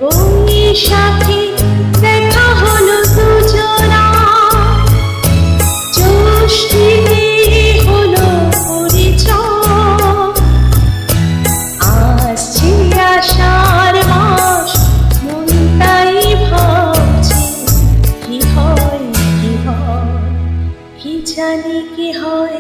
বৈশাখে দেখা হলো দুজনা, জ্যৈষ্ঠীতে হলো পরিচয়। আসছে আষাঢ় মাস, মন তাই ভাবছে কি হয় কি হয়, কি জানি কি হয়।